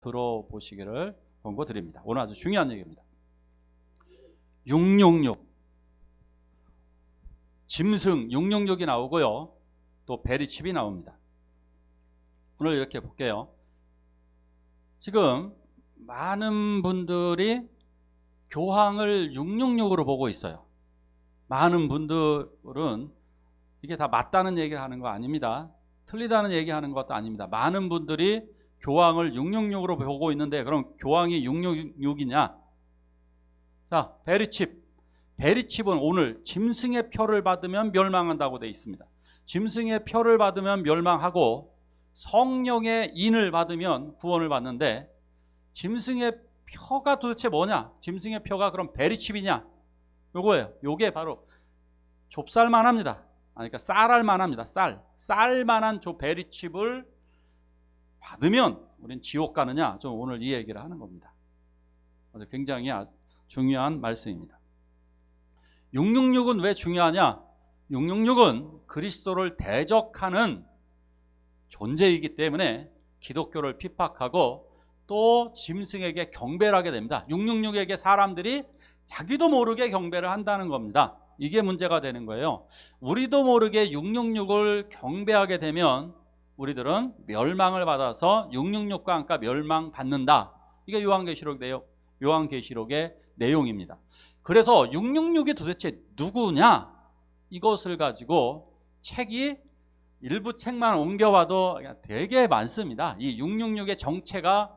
들어보시기를 권고드립니다. 오늘 아주 중요한 얘기입니다. 666 짐승 666이 나오고요, 또 베리칩이 나옵니다. 오늘 이렇게 볼게요. 지금 많은 분들이 교황을 666으로 보고 있어요. 많은 분들은 이게 다 맞다는 얘기를 하는 거 아닙니다. 틀리다는 얘기하는 것도 아닙니다. 많은 분들이 교황을 666으로 보고 있는데, 그럼 교황이 666이냐? 자, 베리칩은 오늘 짐승의 표를 받으면 멸망한다고 되어 있습니다. 짐승의 표를 받으면 멸망하고 성령의 인을 받으면 구원을 받는데, 짐승의 표가 도대체 뭐냐? 짐승의 표가 그럼 베리칩이냐? 요거예요. 요게 바로 좁쌀만합니다. 그러니까 쌀알만합니다. 쌀만한 저 베리칩을 받으면 우린 지옥 가느냐? 좀 오늘 이 얘기를 하는 겁니다. 굉장히 중요한 말씀입니다. 666은 왜 중요하냐? 666은 그리스도를 대적하는 존재이기 때문에 기독교를 핍박하고 또 짐승에게 경배를 하게 됩니다. 666에게 사람들이 자기도 모르게 경배를 한다는 겁니다. 이게 문제가 되는 거예요. 우리도 모르게 666을 경배하게 되면 우리들은 멸망을 받아서 666과 함께 멸망받는다. 이게 요한계시록의 내용입니다. 그래서 666이 도대체 누구냐? 이것을 가지고 일부 책만 옮겨봐도 되게 많습니다. 이 666의 정체가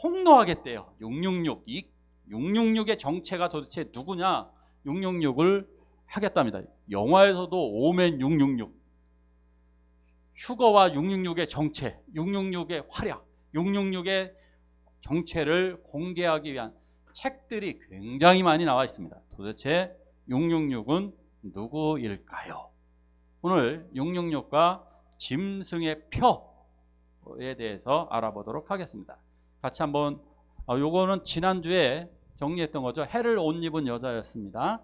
폭로하겠대요. 666의 정체가 도대체 누구냐? 666을 하겠답니다. 영화에서도 오맨 666, 휴거와 666의 정체, 666의 활약, 666의 정체를 공개하기 위한 책들이 굉장히 많이 나와 있습니다. 도대체 666은 누구일까요? 오늘 666과 짐승의 표에 대해서 알아보도록 하겠습니다. 같이 한번, 요거는 지난주에 정리했던 거죠. 해를 옷 입은 여자였습니다.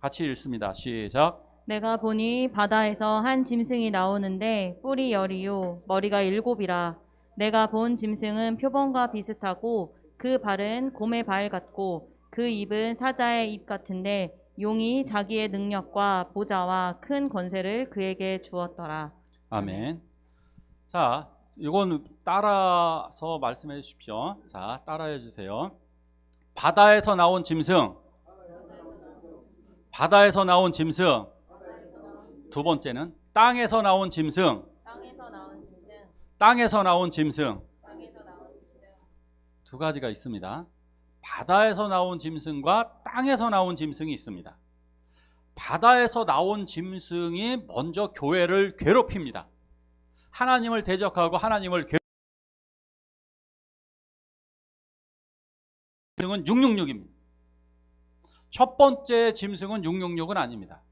같이 읽습니다. 시작. 내가 보니 바다에서 한 짐승이 나오는데 뿔이 10이요 머리가 7이라. 내가 본 짐승은 표범과 비슷하고 그 발은 곰의 발 같고 그 입은 사자의 입 같은데 용이 자기의 능력과 보좌와 큰 권세를 그에게 주었더라. 아멘. 자, 이건 따라서 말씀해 주십시오. 자, 따라해 주세요. 바다에서 나온 짐승. 바다에서 나온 짐승. 두 번째는 땅에서 나온 짐승. 땅에서 나온 짐승. 두 가지가 있습니다. 바다에서 나온 짐승과 땅에서 나온 짐승이 있습니다. 바다에서 나온 짐승이 먼저 교회를 괴롭힙니다. 하나님을 대적하고 하나님을 짐승은 666입니다. 첫 번째 짐승은 666은 아닙니다.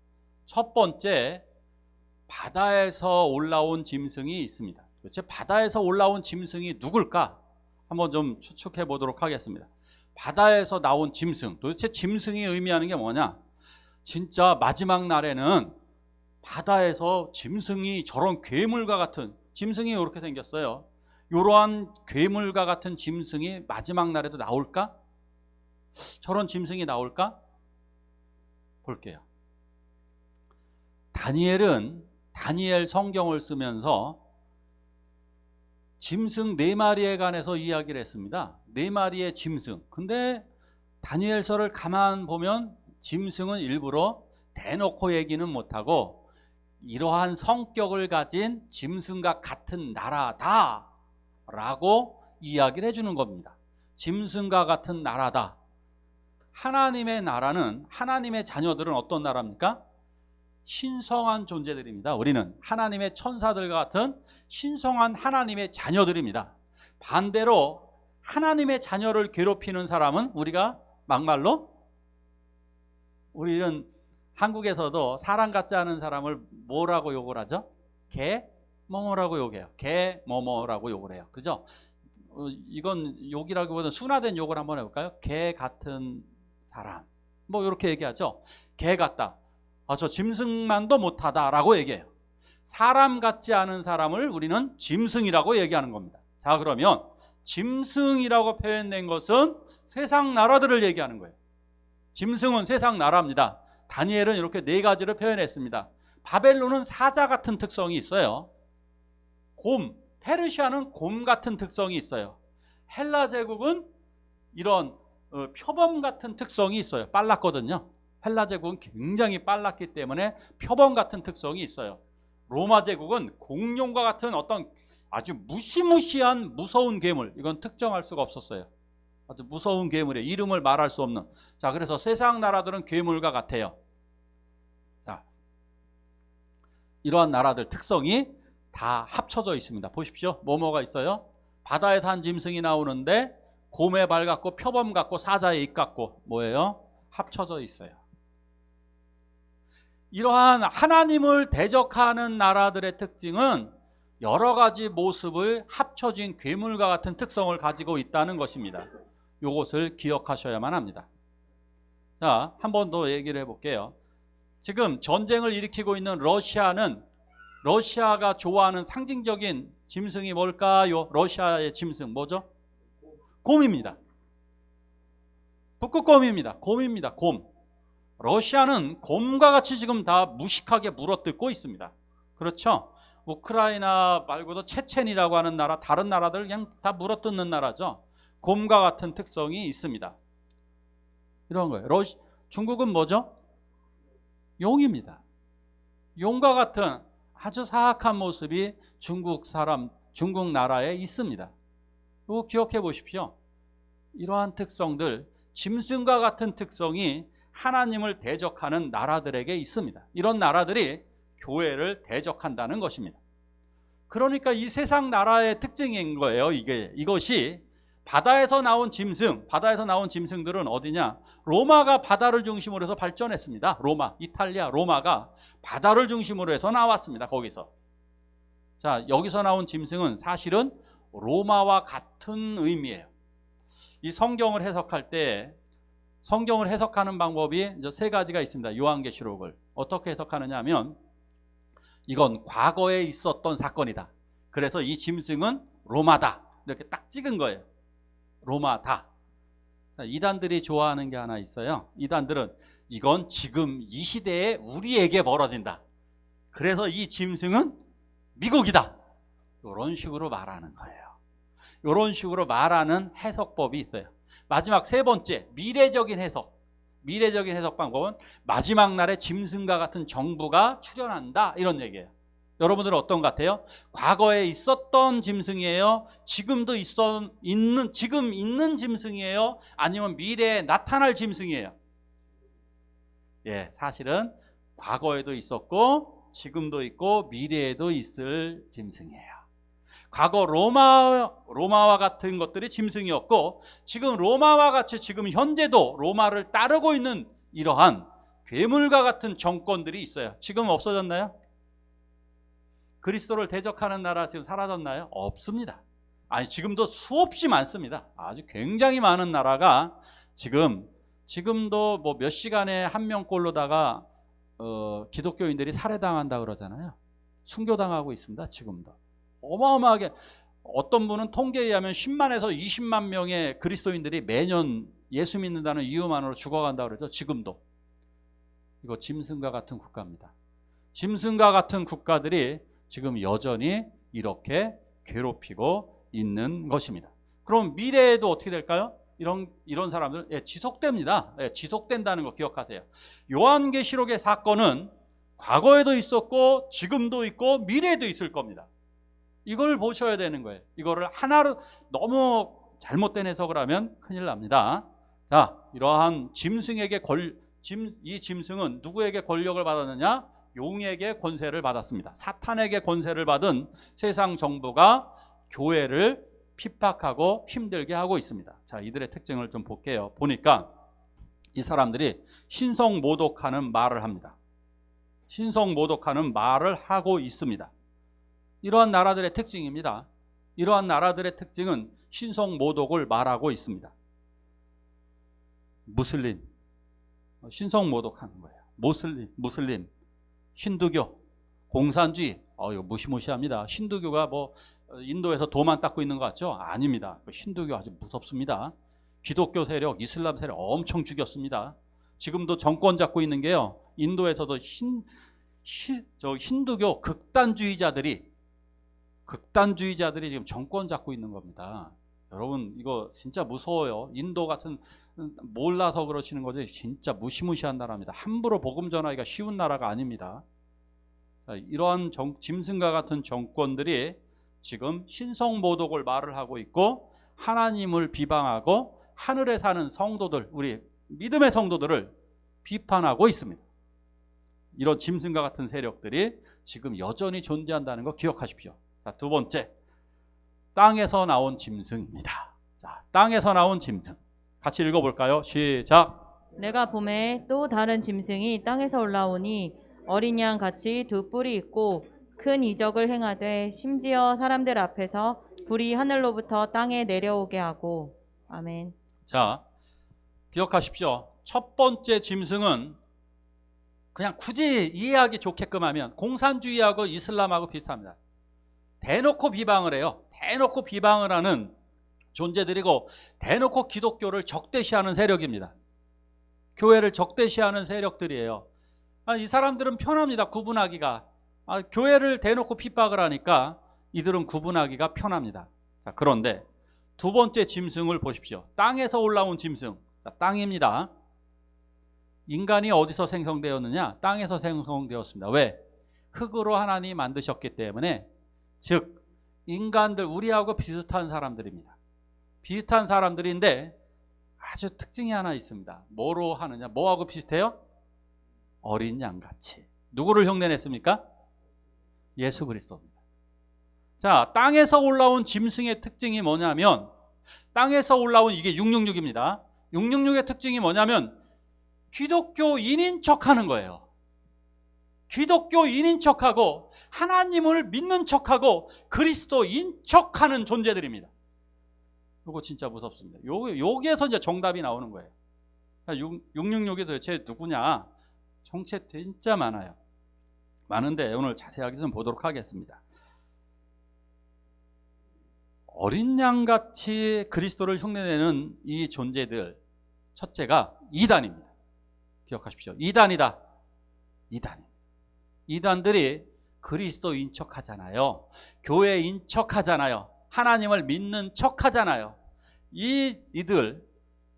첫 번째, 바다에서 올라온 짐승이 있습니다. 도대체 바다에서 올라온 짐승이 누굴까? 한번 좀 추측해 보도록 하겠습니다. 바다에서 나온 짐승, 도대체 짐승이 의미하는 게 뭐냐? 진짜 마지막 날에는 바다에서 짐승이, 저런 괴물과 같은 짐승이 이렇게 생겼어요. 이러한 괴물과 같은 짐승이 마지막 날에도 나올까? 저런 짐승이 나올까? 볼게요. 다니엘 성경을 쓰면서 짐승 4마리에 관해서 이야기를 했습니다. 4마리의 짐승. 근데 다니엘서를 가만 보면 짐승은 일부러 대놓고 얘기는 못하고 이러한 성격을 가진 짐승과 같은 나라다 라고 이야기를 해주는 겁니다. 짐승과 같은 나라다. 하나님의 나라는, 하나님의 자녀들은 어떤 나라입니까? 신성한 존재들입니다. 우리는 하나님의 천사들과 같은 신성한 하나님의 자녀들입니다. 반대로 하나님의 자녀를 괴롭히는 사람은 우리가 막말로, 우리는 한국에서도 사람 같지 않은 사람을 뭐라고 욕을 하죠? 개 뭐뭐라고 욕해요. 개 뭐뭐라고 욕을 해요. 그죠? 이건 욕이라기보다는 순화된 욕을 한번 해볼까요? 개 같은 사람, 뭐 이렇게 얘기하죠. 개 같다. 저 짐승만도 못하다라고 얘기해요. 사람 같지 않은 사람을 우리는 짐승이라고 얘기하는 겁니다. 자, 그러면 짐승이라고 표현된 것은 세상 나라들을 얘기하는 거예요. 짐승은 세상 나라입니다. 다니엘은 이렇게 네 가지를 표현했습니다. 바벨론은 사자 같은 특성이 있어요. 곰, 페르시아는 곰 같은 특성이 있어요. 헬라 제국은 이런 표범 같은 특성이 있어요. 빨랐거든요. 헬라 제국은 굉장히 빨랐기 때문에 표범 같은 특성이 있어요. 로마 제국은 공룡과 같은 어떤 아주 무시무시한 무서운 괴물, 이건 특정할 수가 없었어요. 아주 무서운 괴물의 이름을 말할 수 없는. 자, 그래서 세상 나라들은 괴물과 같아요. 자, 이러한 나라들 특성이 다 합쳐져 있습니다. 보십시오. 뭐가 있어요? 바다에 산 짐승이 나오는데 곰의 발 같고 표범 같고 사자의 입 같고 뭐예요? 합쳐져 있어요. 이러한 하나님을 대적하는 나라들의 특징은 여러 가지 모습을 합쳐진 괴물과 같은 특성을 가지고 있다는 것입니다. 이것을 기억하셔야만 합니다. 자, 한 번 더 얘기를 해볼게요. 지금 전쟁을 일으키고 있는 러시아는 러시아가 좋아하는 상징적인 짐승이 뭘까요? 러시아의 짐승 뭐죠? 곰입니다. 북극곰입니다. 곰입니다. 곰. 러시아는 곰과 같이 지금 다 무식하게 물어뜯고 있습니다. 그렇죠? 우크라이나 말고도 체첸이라고 하는 나라, 다른 나라들 그냥 다 물어뜯는 나라죠. 곰과 같은 특성이 있습니다. 이런 거예요. 중국은 뭐죠? 용입니다. 용과 같은 아주 사악한 모습이 중국 나라에 있습니다. 이거 기억해 보십시오. 이러한 특성들, 짐승과 같은 특성이 하나님을 대적하는 나라들에게 있습니다. 이런 나라들이 교회를 대적한다는 것입니다. 그러니까 이 세상 나라의 특징인 거예요. 이것이 바다에서 나온 짐승들은 어디냐? 로마가 바다를 중심으로 해서 발전했습니다. 이탈리아 로마가 바다를 중심으로 해서 나왔습니다. 거기서. 자, 여기서 나온 짐승은 사실은 로마와 같은 의미예요. 이 성경을 해석할 때 성경을 해석하는 방법이 이제 세 가지가 있습니다. 요한계시록을 어떻게 해석하느냐 하면 이건 과거에 있었던 사건이다. 그래서 이 짐승은 로마다. 이렇게 딱 찍은 거예요. 로마다. 이단들이 좋아하는 게 하나 있어요. 이단들은 이건 지금 이 시대에 우리에게 벌어진다. 그래서 이 짐승은 미국이다. 이런 식으로 말하는 거예요. 이런 식으로 말하는 해석법이 있어요. 마지막 세 번째, 미래적인 해석 방법은 마지막 날에 짐승과 같은 정부가 출현한다, 이런 얘기예요. 여러분들은 어떤 것 같아요? 과거에 있었던 짐승이에요? 지금 있는 짐승이에요? 아니면 미래에 나타날 짐승이에요? 예, 사실은 과거에도 있었고 지금도 있고 미래에도 있을 짐승이에요. 과거 로마와 같은 것들이 짐승이었고 지금 로마와 같이 지금 현재도 로마를 따르고 있는 이러한 괴물과 같은 정권들이 있어요. 지금 없어졌나요? 그리스도를 대적하는 나라 지금 사라졌나요? 없습니다. 아니, 지금도 수없이 많습니다. 아주 굉장히 많은 나라가 지금도 뭐 몇 시간에 한 명꼴로다가 기독교인들이 살해당한다 그러잖아요. 순교당하고 있습니다. 지금도. 어마어마하게, 어떤 분은 통계에 의하면 10만에서 20만 명의 그리스도인들이 매년 예수 믿는다는 이유만으로 죽어간다고 그러죠. 지금도. 이거 짐승과 같은 국가입니다. 짐승과 같은 국가들이 지금 여전히 이렇게 괴롭히고 있는 것입니다. 그럼 미래에도 어떻게 될까요? 이런 사람들은 지속됩니다. 지속된다는 거 기억하세요. 요한계시록의 사건은 과거에도 있었고 지금도 있고 미래에도 있을 겁니다. 이걸 보셔야 되는 거예요. 이거를 하나로 너무 잘못된 해석을 하면 큰일 납니다. 자, 이러한 이 짐승은 누구에게 권력을 받았느냐? 용에게 권세를 받았습니다. 사탄에게 권세를 받은 세상 정부가 교회를 핍박하고 힘들게 하고 있습니다. 자, 이들의 특징을 좀 볼게요. 보니까 이 사람들이 신성모독하는 말을 합니다. 신성모독하는 말을 하고 있습니다. 이러한 나라들의 특징입니다. 이러한 나라들의 특징은 신성모독을 말하고 있습니다. 무슬림, 신성모독하는 거예요. 무슬림, 힌두교, 공산주의, 이거 무시무시합니다. 힌두교가 뭐 인도에서 도만 닦고 있는 것 같죠? 아닙니다. 힌두교 아주 무섭습니다. 기독교 세력, 이슬람 세력 엄청 죽였습니다. 지금도 정권 잡고 있는 게요. 인도에서도 힌두교 극단주의자들이 지금 정권 잡고 있는 겁니다. 여러분 이거 진짜 무서워요. 인도 같은, 몰라서 그러시는 거지 진짜 무시무시한 나라입니다. 함부로 복음 전하기가 쉬운 나라가 아닙니다. 이러한 짐승과 같은 정권들이 지금 신성모독을 말을 하고 있고 하나님을 비방하고 하늘에 사는 성도들, 우리 믿음의 성도들을 비판하고 있습니다. 이런 짐승과 같은 세력들이 지금 여전히 존재한다는 거 기억하십시오. 자, 두 번째, 땅에서 나온 짐승입니다. 자, 땅에서 나온 짐승 같이 읽어볼까요? 시작. 내가 봄에 또 다른 짐승이 땅에서 올라오니 어린 양 같이 두 뿔이 있고 큰 이적을 행하되 심지어 사람들 앞에서 불이 하늘로부터 땅에 내려오게 하고. 아멘. 자, 기억하십시오. 첫 번째 짐승은 그냥 굳이 이해하기 좋게끔 하면 공산주의하고 이슬람하고 비슷합니다. 대놓고 비방을 해요. 대놓고 비방을 하는 존재들이고 대놓고 기독교를 적대시하는 세력입니다. 교회를 적대시하는 세력들이에요. 이 사람들은 편합니다. 구분하기가. 교회를 대놓고 핍박을 하니까 이들은 구분하기가 편합니다. 자, 그런데 두 번째 짐승을 보십시오. 땅에서 올라온 짐승. 자, 땅입니다. 인간이 어디서 생성되었느냐? 땅에서 생성되었습니다. 왜? 흙으로 하나님이 만드셨기 때문에, 즉 인간들, 우리하고 비슷한 사람들입니다. 비슷한 사람들인데 아주 특징이 하나 있습니다. 뭐로 하느냐? 뭐하고 비슷해요? 어린 양같이. 누구를 흉내냈습니까? 예수 그리스도입니다. 자, 땅에서 올라온 짐승의 특징이 뭐냐면, 땅에서 올라온 이게 666입니다. 666의 특징이 뭐냐면 기독교인인 척하는 거예요. 기독교인인 척하고 하나님을 믿는 척하고 그리스도인 척하는 존재들입니다. 이거 진짜 무섭습니다. 여기에서 이제 정답이 나오는 거예요. 666이 도대체 누구냐? 정체 진짜 많아요. 많은데 오늘 자세하게 좀 보도록 하겠습니다. 어린 양같이 그리스도를 흉내내는 이 존재들, 첫째가 이단입니다. 기억하십시오. 이단이다. 이단들이 그리스도인 척하잖아요. 교회인 척하잖아요. 하나님을 믿는 척하잖아요. 이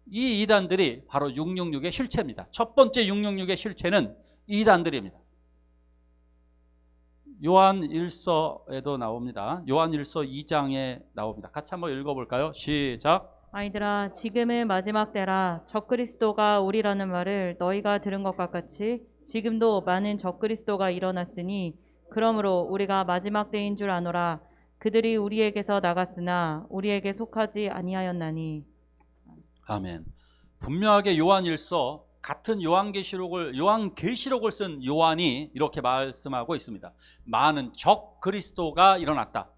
이단들이 바로 666의 실체입니다. 첫 번째 666의 실체는 이단들입니다. 요한일서에도 나옵니다. 요한일서 2장에 나옵니다. 같이 한번 읽어볼까요? 시작. 아이들아, 지금은 마지막 때라. 적그리스도가 오리라는 말을 너희가 들은 것과 같이 지금도 많은 적그리스도가 일어났으니 그러므로 우리가 마지막 때인 줄 아노라. 그들이 우리에게서 나갔으나 우리에게 속하지 아니하였나니. 아멘. 분명하게 요한일서, 같은 요한계시록을 쓴 요한이 이렇게 말씀하고 있습니다. 많은 적그리스도가 일어났다.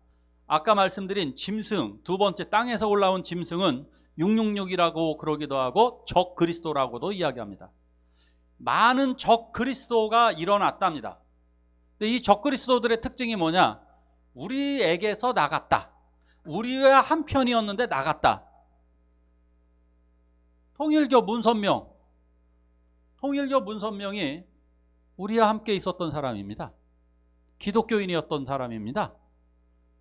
아까 말씀드린 짐승, 두 번째 땅에서 올라온 짐승은 666이라고 그러기도 하고 적그리스도라고도 이야기합니다. 많은 적그리스도가 일어났답니다. 근데 이 적그리스도들의 특징이 뭐냐? 우리에게서 나갔다. 우리와 한편이었는데 나갔다. 통일교 문선명이 우리와 함께 있었던 사람입니다. 기독교인이었던 사람입니다.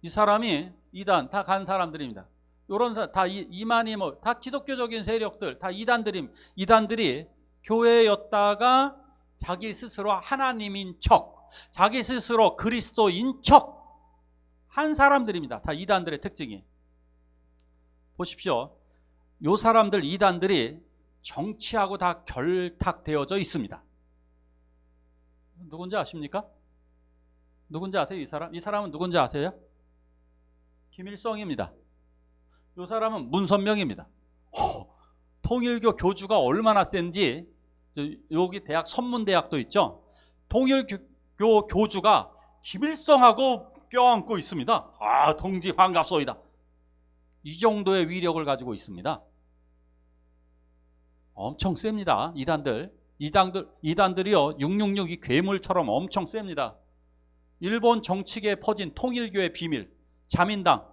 이 사람이 이단 다 간 사람들입니다. 요런 다 이만희 다 기독교적인 세력들 다 이단들이 교회였다가 자기 스스로 하나님인 척, 자기 스스로 그리스도인 척 한 사람들입니다. 다 이단들의 특징이. 보십시오. 요 사람들 이단들이 정치하고 다 결탁되어져 있습니다. 누군지 아십니까? 누군지 아세요? 이 사람? 이 사람은 누군지 아세요? 김일성입니다. 이 사람은 문선명입니다. 통일교 교주가 얼마나 센지, 여기 대학 선문대학도 있죠. 통일교 교주가 김일성하고 껴안고 있습니다. 동지 반갑소이다. 이 정도의 위력을 가지고 있습니다. 엄청 셉니다. 이단들이요 666이 괴물처럼 엄청 셉니다. 일본 정치계에 퍼진 통일교의 비밀, 자민당.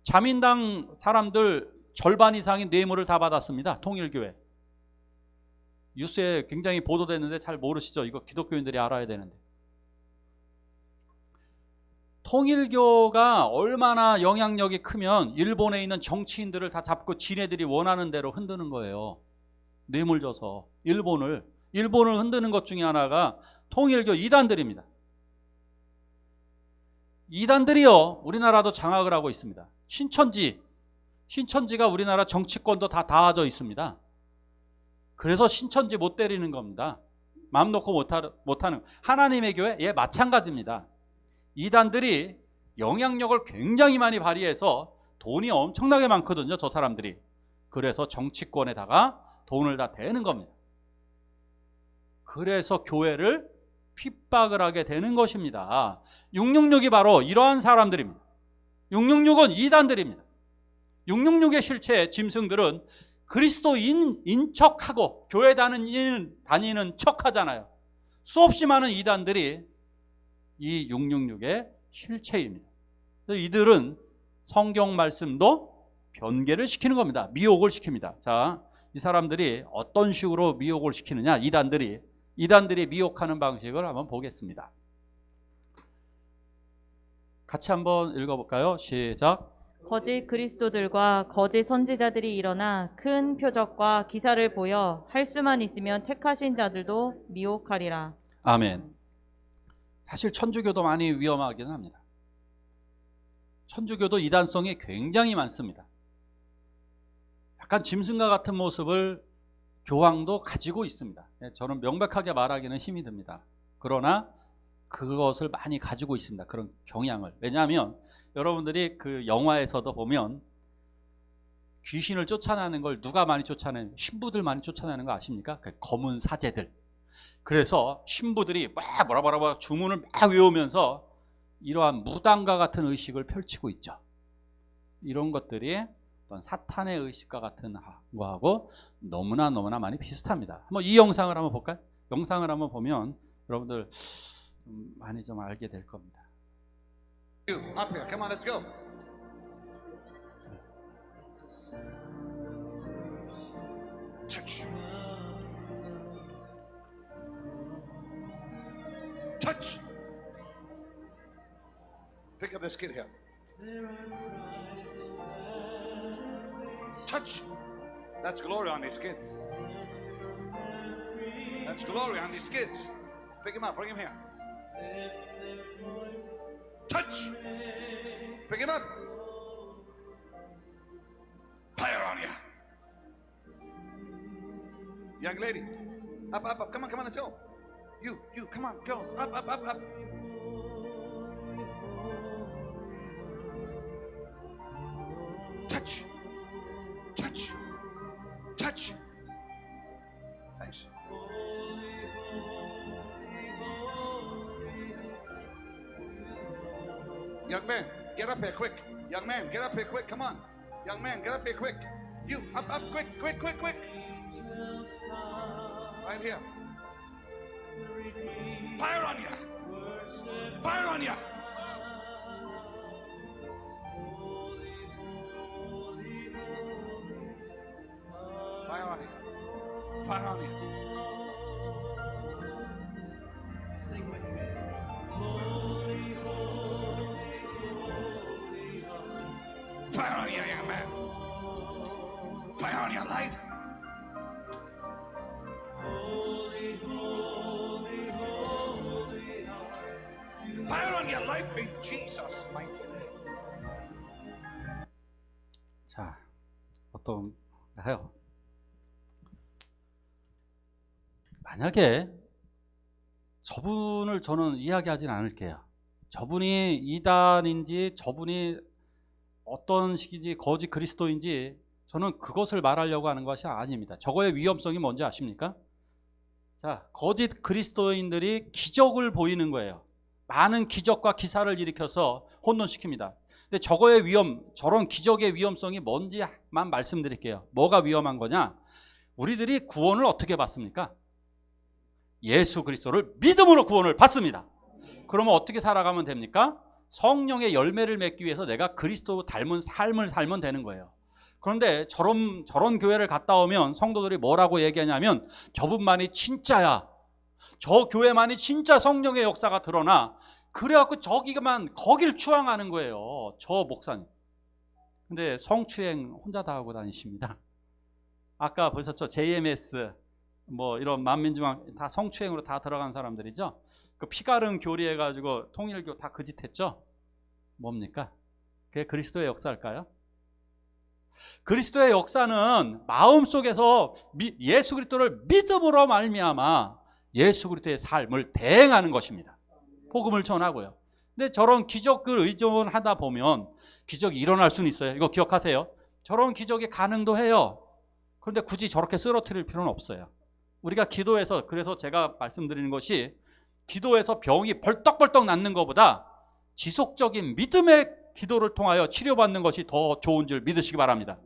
자민당 사람들 절반 이상이 뇌물을 다 받았습니다. 통일교회. 뉴스에 굉장히 보도됐는데 잘 모르시죠? 이거 기독교인들이 알아야 되는데. 통일교가 얼마나 영향력이 크면 일본에 있는 정치인들을 다 잡고 지네들이 원하는 대로 흔드는 거예요. 뇌물 줘서 일본을 흔드는 것 중에 하나가 통일교 이단들입니다. 이단들이요, 우리나라도 장악을 하고 있습니다. 신천지가 우리나라 정치권도 다 닿아져 있습니다. 그래서 신천지 못 때리는 겁니다. 마음 놓고 못하는 하나님의 교회, 예, 마찬가지입니다. 이단들이 영향력을 굉장히 많이 발휘해서 돈이 엄청나게 많거든요, 저 사람들이. 그래서 정치권에다가 돈을 다 대는 겁니다. 그래서 교회를 핍박을 하게 되는 것입니다. 666이 바로 이러한 사람들입니다. 666은 이단들입니다. 666의 실체 짐승들은 그리스도인인 척하고 교회 다니는 척하잖아요. 수없이 많은 이단들이 이 666의 실체입니다. 이들은 성경 말씀도 변개를 시키는 겁니다. 미혹을 시킵니다. 자, 이 사람들이 어떤 식으로 미혹을 시키느냐, 이단들이 미혹하는 방식을 한번 보겠습니다. 같이 한번 읽어볼까요? 시작. 거짓 그리스도들과 거짓 선지자들이 일어나 큰 표적과 기사를 보여 할 수만 있으면 택하신 자들도 미혹하리라. 아멘. 사실 천주교도 많이 위험하긴 합니다. 천주교도 이단성이 굉장히 많습니다. 약간 짐승과 같은 모습을 교황도 가지고 있습니다. 저는 명백하게 말하기는 힘이 듭니다. 그러나 그것을 많이 가지고 있습니다. 그런 경향을. 왜냐하면 여러분들이 그 영화에서도 보면 귀신을 쫓아내는 걸 누가 많이 쫓아내는, 신부들 많이 쫓아내는 거 아십니까? 그 검은 사제들. 그래서 신부들이 막 뭐라 주문을 막 외우면서 이러한 무당과 같은 의식을 펼치고 있죠. 이런 것들이 어떤 사탄의 의식과 같은 거하고 너무나 많이 비슷합니다. 한번 이 영상을 한번 볼까요? 영상을 한번 보면 여러분들 많이 좀 알게 될 겁니다. You up here, come on, let's go. Touch. Touch. Pick up this kid here. Touch. That's glory on these kids. That's glory on these kids. Pick him up, bring him here. Touch. Pick him up. Fire on you. Young lady. Up. Come on, let's go. You, come on, girls. Up. Touch. Thanks. Young man, get up here quick. Young man, get up here quick. Come on. Young man, get up here quick. You, up, quick. Right here. Fire on you. Fire on you. Fire on you. Fire on you. Sing with me. Fire on you, young man. Fire on your life. Fire on your life in Jesus' mighty name. 자, 어떤가요? 만약에 저분을 저는 이야기하진 않을게요. 저분이 이단인지 저분이 어떤 식인지 거짓 그리스도인지 저는 그것을 말하려고 하는 것이 아닙니다. 저거의 위험성이 뭔지 아십니까? 자, 거짓 그리스도인들이 기적을 보이는 거예요. 많은 기적과 기사를 일으켜서 혼돈시킵니다. 근데 저거의 저런 기적의 위험성이 뭔지만 말씀드릴게요. 뭐가 위험한 거냐? 우리들이 구원을 어떻게 받습니까? 예수 그리스도를 믿음으로 구원을 받습니다. 그러면 어떻게 살아가면 됩니까? 성령의 열매를 맺기 위해서 내가 그리스도 닮은 삶을 살면 되는 거예요. 그런데 저런 교회를 갔다 오면 성도들이 뭐라고 얘기하냐면 저분만이 진짜야. 저 교회만이 진짜 성령의 역사가 드러나. 그래갖고 거길 추앙하는 거예요. 저 목사님. 근데 성추행 혼자 다 하고 다니십니다. 아까 보셨죠? JMS 뭐 이런 만민중앙 다 성추행으로 다 들어간 사람들이죠. 그 피가름 교리해가지고 통일교 다 그 짓 했죠. 뭡니까? 그게 그리스도의 역사일까요? 그리스도의 역사는 마음속에서 예수 그리스도를 믿음으로 말미암아 예수 그리스도의 삶을 대행하는 것입니다. 복음을 전하고요. 근데 저런 기적을 의존하다 보면 기적이 일어날 수는 있어요. 이거 기억하세요. 저런 기적이 가능도 해요. 그런데 굳이 저렇게 쓰러뜨릴 필요는 없어요. 우리가 기도해서, 그래서 제가 말씀드리는 것이 기도해서 병이 벌떡벌떡 낫는 것보다 지속적인 믿음의 기도를 통하여 치료받는 것이 더 좋은 줄 믿으시기 바랍니다.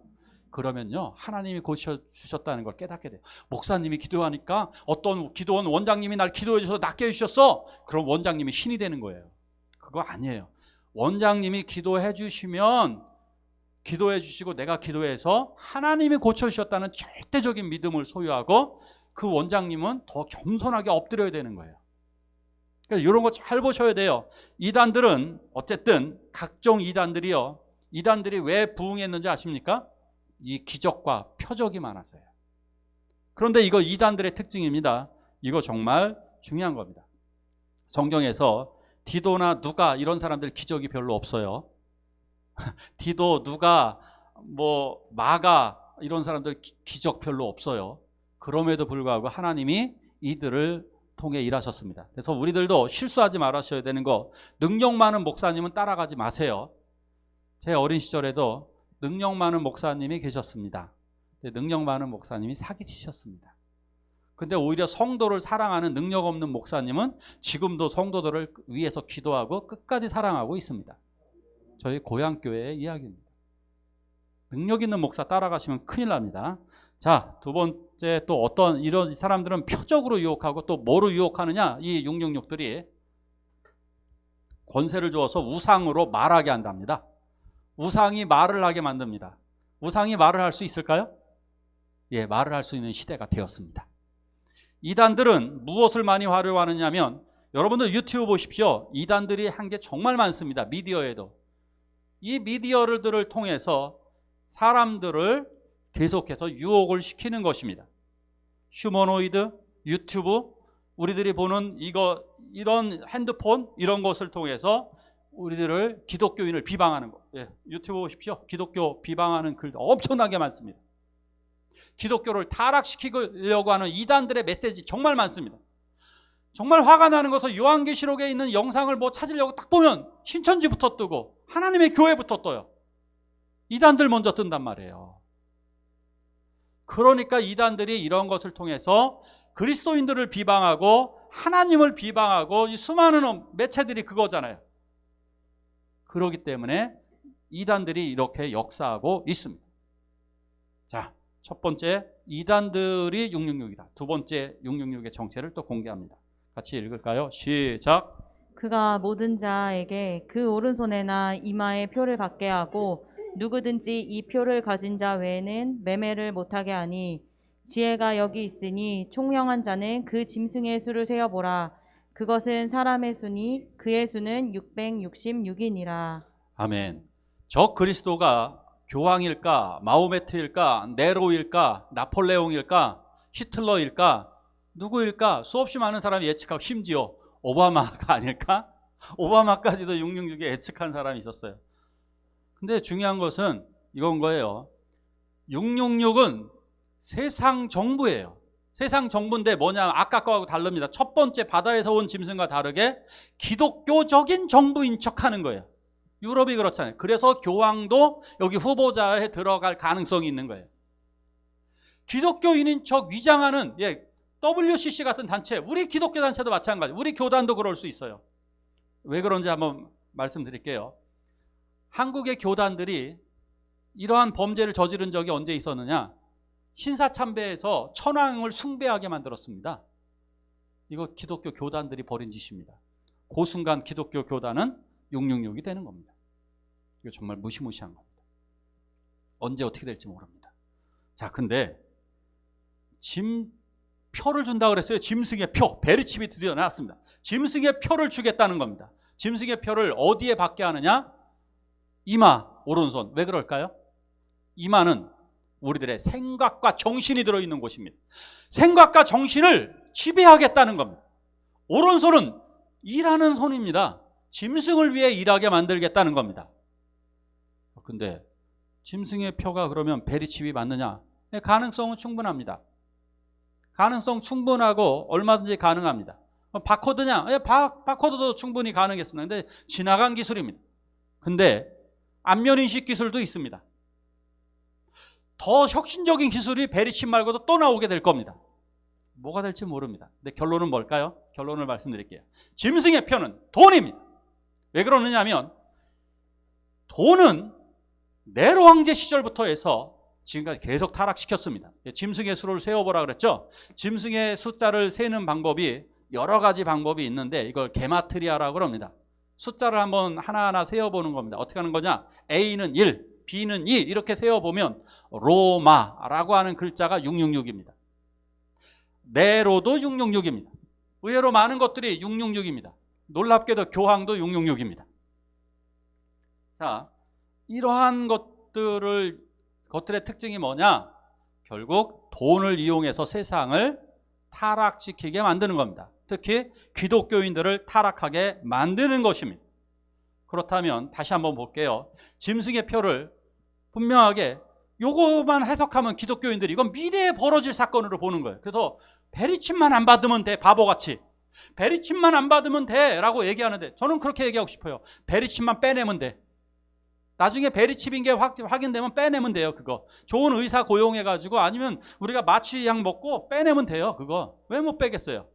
그러면요, 하나님이 고쳐주셨다는 걸 깨닫게 돼요. 목사님이 기도하니까 어떤 기도원 원장님이 날 기도해 주셔서 낫게 해주셨어. 그럼 원장님이 신이 되는 거예요. 그거 아니에요. 원장님이 기도해 주시면 기도해 주시고 내가 기도해서 하나님이 고쳐주셨다는 절대적인 믿음을 소유하고 그 원장님은 더 겸손하게 엎드려야 되는 거예요. 그러니까 이런 거 잘 보셔야 돼요. 이단들은 어쨌든 각종 이단들이요. 이단들이 왜 부흥했는지 아십니까? 이 기적과 표적이 많아서요. 그런데 이거 이단들의 특징입니다. 이거 정말 중요한 겁니다. 성경에서 디도나 누가 이런 사람들 기적이 별로 없어요. 디도, 누가, 뭐 마가 이런 사람들 기적 별로 없어요. 그럼에도 불구하고 하나님이 이들을 통해 일하셨습니다. 그래서 우리들도 실수하지 말으셔야 되는 거, 능력 많은 목사님은 따라가지 마세요. 제 어린 시절에도 능력 많은 목사님이 계셨습니다. 능력 많은 목사님이 사기치셨습니다. 근데 오히려 성도를 사랑하는 능력 없는 목사님은 지금도 성도들을 위해서 기도하고 끝까지 사랑하고 있습니다. 저희 고향교회의 이야기입니다. 능력 있는 목사 따라가시면 큰일 납니다. 자, 두 번째 또 어떤 이런 사람들은 표적으로 유혹하고 또 뭐로 유혹하느냐? 이 666들이 권세를 주어서 우상으로 말하게 한답니다. 우상이 말을 하게 만듭니다. 우상이 말을 할 수 있을까요? 예, 말을 할 수 있는 시대가 되었습니다. 이단들은 무엇을 많이 활용하느냐면, 여러분들 유튜브 보십시오. 이단들이 한 게 정말 많습니다. 미디어에도. 이 미디어들을 통해서 사람들을 계속해서 유혹을 시키는 것입니다. 휴머노이드, 유튜브, 우리들이 보는 이런 핸드폰, 이런 것을 통해서 우리들을 기독교인을 비방하는 것. 예, 유튜브 보십시오. 기독교 비방하는 글도 엄청나게 많습니다. 기독교를 타락시키려고 하는 이단들의 메시지 정말 많습니다. 정말 화가 나는 것은 요한계시록에 있는 영상을 뭐 찾으려고 딱 보면 신천지부터 뜨고 하나님의 교회부터 떠요. 이단들 먼저 뜬단 말이에요. 그러니까 이단들이 이런 것을 통해서 그리스도인들을 비방하고 하나님을 비방하고 이 수많은 매체들이 그거잖아요. 그렇기 때문에 이단들이 이렇게 역사하고 있습니다. 자, 첫 번째, 이단들이 666이다. 두 번째, 666의 정체를 또 공개합니다. 같이 읽을까요? 시작. 그가 모든 자에게 그 오른손에나 이마에 표를 받게 하고 누구든지 이 표를 가진 자 외에는 매매를 못하게 하니, 지혜가 여기 있으니 총명한 자는 그 짐승의 수를 세어보라. 그것은 사람의 수니 그의 수는 666이니라. 아멘. 저 그리스도가 교황일까, 마호메트일까, 네로일까, 나폴레옹일까, 히틀러일까, 누구일까? 수없이 많은 사람이 예측하고, 심지어 오바마가 아닐까? 오바마까지도 666에 예측한 사람이 있었어요. 근데 중요한 것은 이건 거예요. 666은 세상 정부예요. 세상 정부인데 뭐냐, 아까 거하고 다릅니다. 첫 번째, 바다에서 온 짐승과 다르게 기독교적인 정부인 척하는 거예요. 유럽이 그렇잖아요. 그래서 교황도 여기 후보자에 들어갈 가능성이 있는 거예요. 기독교인인 척 위장하는, WCC 같은 단체, 우리 기독교 단체도 마찬가지, 우리 교단도 그럴 수 있어요. 왜 그런지 한번 말씀드릴게요. 한국의 교단들이 이러한 범죄를 저지른 적이 언제 있었느냐? 신사참배에서 천황을 숭배하게 만들었습니다. 이거 기독교 교단들이 벌인 짓입니다. 그 순간 기독교 교단은 666이 되는 겁니다. 이거 정말 무시무시한 겁니다. 언제 어떻게 될지 모릅니다. 자, 근데 표를 준다 그랬어요. 짐승의 표, 베리칩이 드디어 나왔습니다. 짐승의 표를 주겠다는 겁니다. 짐승의 표를 어디에 받게 하느냐? 이마, 오른손. 왜 그럴까요? 이마는 우리들의 생각과 정신이 들어있는 곳입니다. 생각과 정신을 지배하겠다는 겁니다. 오른손은 일하는 손입니다. 짐승을 위해 일하게 만들겠다는 겁니다. 근데 짐승의 표가 그러면 베리칩이 맞느냐? 네, 가능성은 충분합니다. 가능성 충분하고 얼마든지 가능합니다. 바코드냐? 네, 바코드도 충분히 가능했습니다. 근데 지나간 기술입니다. 근데 안면인식 기술도 있습니다. 더 혁신적인 기술이 베리칩 말고도 또 나오게 될 겁니다. 뭐가 될지 모릅니다. 근데 결론은 뭘까요? 결론을 말씀드릴게요. 짐승의 표는 돈입니다. 왜 그러느냐 하면 돈은 네로 황제 시절부터 해서 지금까지 계속 타락시켰습니다. 짐승의 수를 세어보라 그랬죠. 짐승의 숫자를 세는 방법이 여러 가지 방법이 있는데 이걸 게마트리아라고 합니다. 숫자를 한번 하나하나 세어보는 겁니다. 어떻게 하는 거냐? A는 1, B는 2 이렇게 세어보면 로마라고 하는 글자가 666입니다. 네로도 666입니다. 의외로 많은 것들이 666입니다. 놀랍게도 교황도 666입니다. 자, 이러한 것들의 특징이 뭐냐? 결국 돈을 이용해서 세상을 타락시키게 만드는 겁니다. 특히 기독교인들을 타락하게 만드는 것입니다. 그렇다면 다시 한번 볼게요. 짐승의 표를 분명하게 요거만 해석하면 기독교인들이 이건 미래에 벌어질 사건으로 보는 거예요. 그래서 베리칩만 안 받으면 돼, 바보같이. 베리칩만 안 받으면 돼 라고 얘기하는데 저는 그렇게 얘기하고 싶어요. 베리칩만 빼내면 돼. 나중에 베리칩인 게 확인되면 빼내면 돼요. 그거 좋은 의사 고용해가지고 아니면 우리가 마취약 먹고 빼내면 돼요. 그거 왜 못 빼겠어요?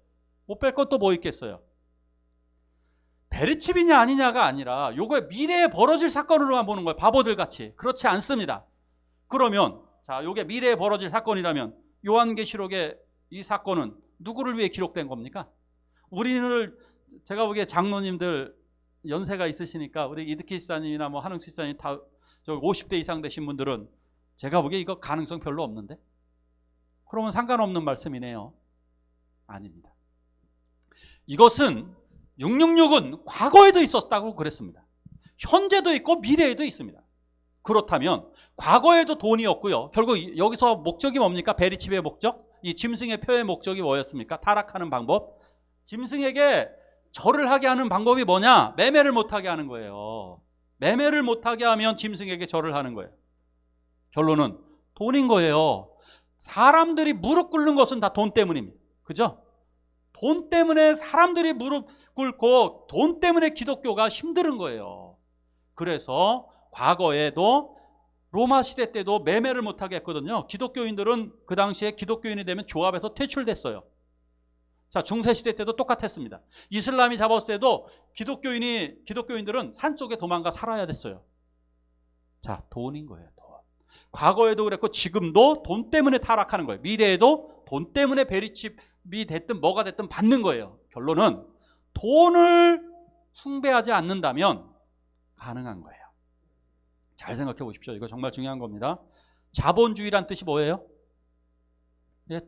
못 뺄 것도 뭐 있겠어요? 베리칩이냐 아니냐가 아니라 요거에 미래에 벌어질 사건으로만 보는 거예요. 바보들 같이. 그렇지 않습니다. 그러면 자, 요게 미래에 벌어질 사건이라면 요한계시록의 이 사건은 누구를 위해 기록된 겁니까? 우리를 제가 보기에 장로님들 연세가 있으시니까 우리 이드키 시사님이나 뭐 한웅 시사님 다 50대 이상 되신 분들은 제가 보기에 이거 가능성 별로 없는데? 그러면 상관없는 말씀이네요. 아닙니다. 이것은 666은 과거에도 있었다고 그랬습니다. 현재도 있고 미래에도 있습니다. 그렇다면 과거에도 돈이었고요. 결국 여기서 목적이 뭡니까? 베리칩의 목적? 이 짐승의 표의 목적이 뭐였습니까? 타락하는 방법. 짐승에게 절을 하게 하는 방법이 뭐냐? 매매를 못하게 하는 거예요. 매매를 못하게 하면 짐승에게 절을 하는 거예요. 결론은 돈인 거예요. 사람들이 무릎 꿇는 것은 다 돈 때문입니다. 그죠? 돈 때문에 사람들이 무릎 꿇고 돈 때문에 기독교가 힘든 거예요. 그래서 과거에도 로마 시대 때도 매매를 못하게 했거든요. 기독교인들은 그 당시에 기독교인이 되면 조합에서 퇴출됐어요. 자, 중세시대 때도 똑같았습니다. 이슬람이 잡았을 때도 기독교인들은 산속에 도망가 살아야 됐어요. 자, 돈인 거예요. 돈. 과거에도 그랬고 지금도 돈 때문에 타락하는 거예요. 미래에도 돈 때문에 베리칩이 됐든 뭐가 됐든 받는 거예요. 결론은 돈을 숭배하지 않는다면 가능한 거예요. 잘 생각해 보십시오. 이거 정말 중요한 겁니다. 자본주의란 뜻이 뭐예요?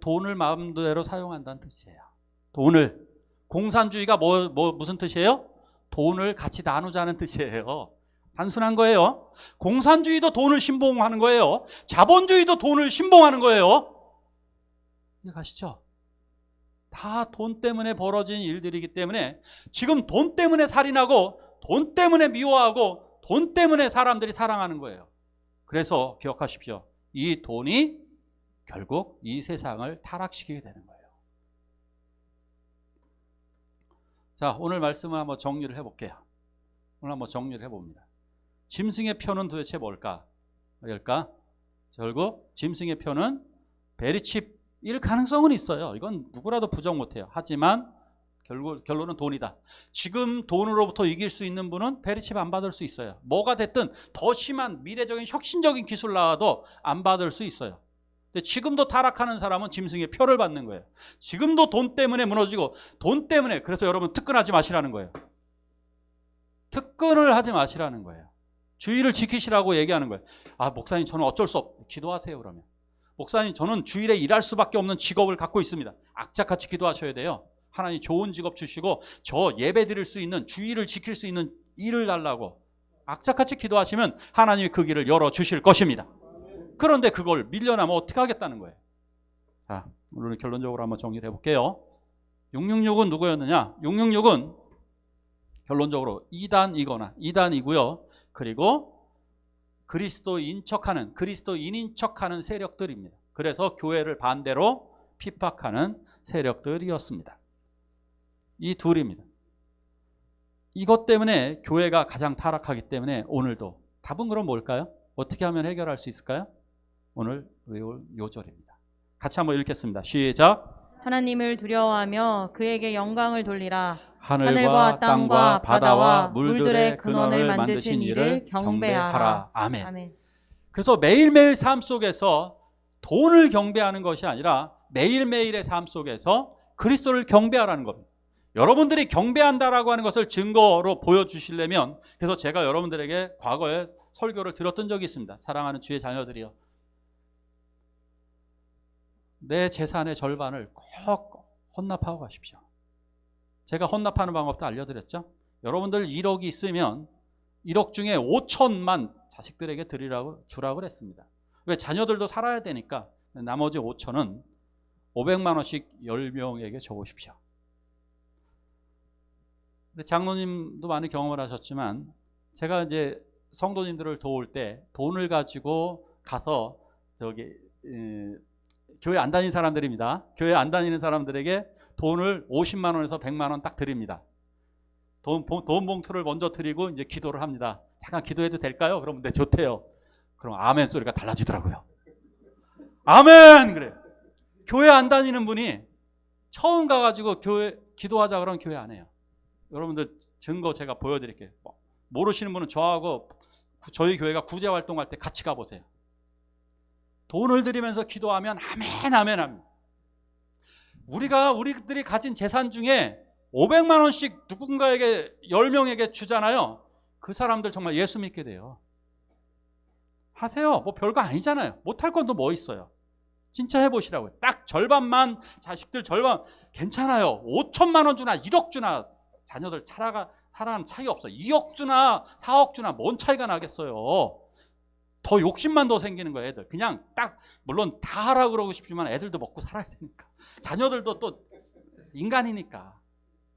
돈을 마음대로 사용한다는 뜻이에요. 돈을. 공산주의가 무슨 뜻이에요? 돈을 같이 나누자는 뜻이에요. 단순한 거예요. 공산주의도 돈을 신봉하는 거예요. 자본주의도 돈을 신봉하는 거예요. 이해가시죠? 다 돈 때문에 벌어진 일들이기 때문에 지금 돈 때문에 살인하고 돈 때문에 미워하고 돈 때문에 사람들이 사랑하는 거예요. 그래서 기억하십시오. 이 돈이 결국 이 세상을 타락시키게 되는 거예요. 자, 오늘 말씀을 한번 정리를 해볼게요. 오늘 한번 정리를 해봅니다. 짐승의 표는 도대체 뭘까? 결국 짐승의 표는 베리칩일 가능성은 있어요. 이건 누구라도 부정 못해요. 하지만 결론은 돈이다. 지금 돈으로부터 이길 수 있는 분은 베리칩 안 받을 수 있어요. 뭐가 됐든 더 심한 미래적인 혁신적인 기술 나와도 안 받을 수 있어요. 근데 지금도 타락하는 사람은 짐승의 표를 받는 거예요. 지금도 돈 때문에 무너지고 돈 때문에. 그래서 여러분 특근하지 마시라는 거예요. 특권을 하지 마시라는 거예요. 주의를 지키시라고 얘기하는 거예요. 아, 목사님 저는 어쩔 수 없. 기도하세요 그러면. 목사님 저는 주일에 일할 수밖에 없는 직업을 갖고 있습니다. 악착같이 기도하셔야 돼요. 하나님 좋은 직업 주시고 저 예배 드릴 수 있는, 주의를 지킬 수 있는 일을 달라고 악착같이 기도하시면 하나님이 그 길을 열어주실 것입니다. 그런데 그걸 밀려나면 어떻게 하겠다는 거예요. 자, 오늘 결론적으로 한번 정리를 해볼게요. 666은 누구였느냐? 666은 결론적으로 이단이고요. 그리고 그리스도인인 척하는 세력들입니다. 그래서 교회를 반대로 핍박하는 세력들이었습니다. 이 둘입니다. 이것 때문에 교회가 가장 타락하기 때문에 오늘도 답은 그럼 뭘까요? 어떻게 하면 해결할 수 있을까요? 오늘 외울 요절입니다. 같이 한번 읽겠습니다. 시작. 하나님을 두려워하며 그에게 영광을 돌리라. 하늘과 땅과 바다와 물들의 근원을 만드신 이를 경배하라. 아멘. 아멘. 그래서 매일매일 삶 속에서 돈을 경배하는 것이 아니라 매일매일의 삶 속에서 그리스도를 경배하라는 겁니다. 여러분들이 경배한다라고 하는 것을 증거로 보여주시려면, 그래서 제가 여러분들에게 과거에 설교를 들었던 적이 있습니다. 사랑하는 주의 자녀들이여, 내 재산의 절반을 꼭 헌납하고 가십시오. 제가 헌납하는 방법도 알려드렸죠. 여러분들 1억이 있으면 1억 중에 5천만 자식들에게 주라고 그랬습니다. 왜? 자녀들도 살아야 되니까. 나머지 5천은 500만 원씩 10명에게 줘보십시오. 장로님도 많이 경험을 하셨지만, 제가 이제 성도님들을 도울 때 돈을 가지고 가서 교회 안 다니는 사람들입니다. 교회 안 다니는 사람들에게 돈을 50만 원에서 100만 원 딱 드립니다. 돈 봉투를 먼저 드리고 이제 기도를 합니다. 잠깐 기도해도 될까요? 그러면 네, 좋대요. 그럼 아멘 소리가 달라지더라고요. 아멘! 그래요. 교회 안 다니는 분이 처음 가가지고 교회 기도하자 그러면 교회 안 해요. 여러분들 증거 제가 보여드릴게요. 모르시는 분은 저하고 저희 교회가 구제 활동할 때 같이 가보세요. 돈을 드리면서 기도하면 아멘 아멘 합니다. 우리들이 가진 재산 중에 500만 원씩 누군가에게 10명에게 주잖아요. 그 사람들 정말 예수 믿게 돼요. 하세요. 뭐 별거 아니잖아요. 못할 건 또 뭐 있어요. 진짜 해보시라고요. 딱 절반만, 자식들 절반 괜찮아요. 5천만 원 주나 1억 주나 자녀들 살아가는 차이 없어요. 2억 주나 4억 주나 뭔 차이가 나겠어요. 더 욕심만 더 생기는 거예요, 애들. 그냥 딱, 물론 다 하라고 그러고 싶지만 애들도 먹고 살아야 되니까. 자녀들도 또 인간이니까.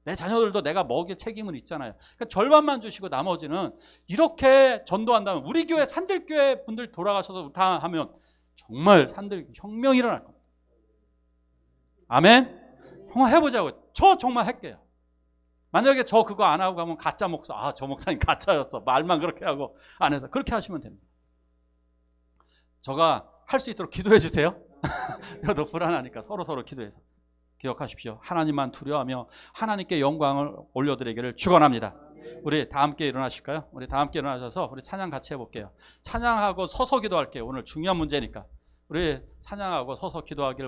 내 자녀들도 내가 먹일 책임은 있잖아요. 그러니까 절반만 주시고 나머지는 이렇게 전도한다면, 우리 교회 산들교회 분들 돌아가셔서 다 하면 정말 산들 혁명이 일어날 겁니다. 아멘? 정말 해보자고요. 저 정말 할게요. 만약에 저 그거 안 하고 가면 가짜 목사, 아, 저 목사님 가짜였어. 말만 그렇게 하고 안 해서. 그렇게 하시면 됩니다. 저가 할 수 있도록 기도해 주세요. 저도 불안하니까 서로 기도해서. 기억하십시오. 하나님만 두려워하며 하나님께 영광을 올려드리기를 축원합니다. 우리 다 함께 일어나실까요? 우리 다 함께 일어나셔서 우리 찬양 같이 해볼게요. 찬양하고 서서 기도할게요. 오늘 중요한 문제니까. 우리 찬양하고 서서 기도하기를 원합니다.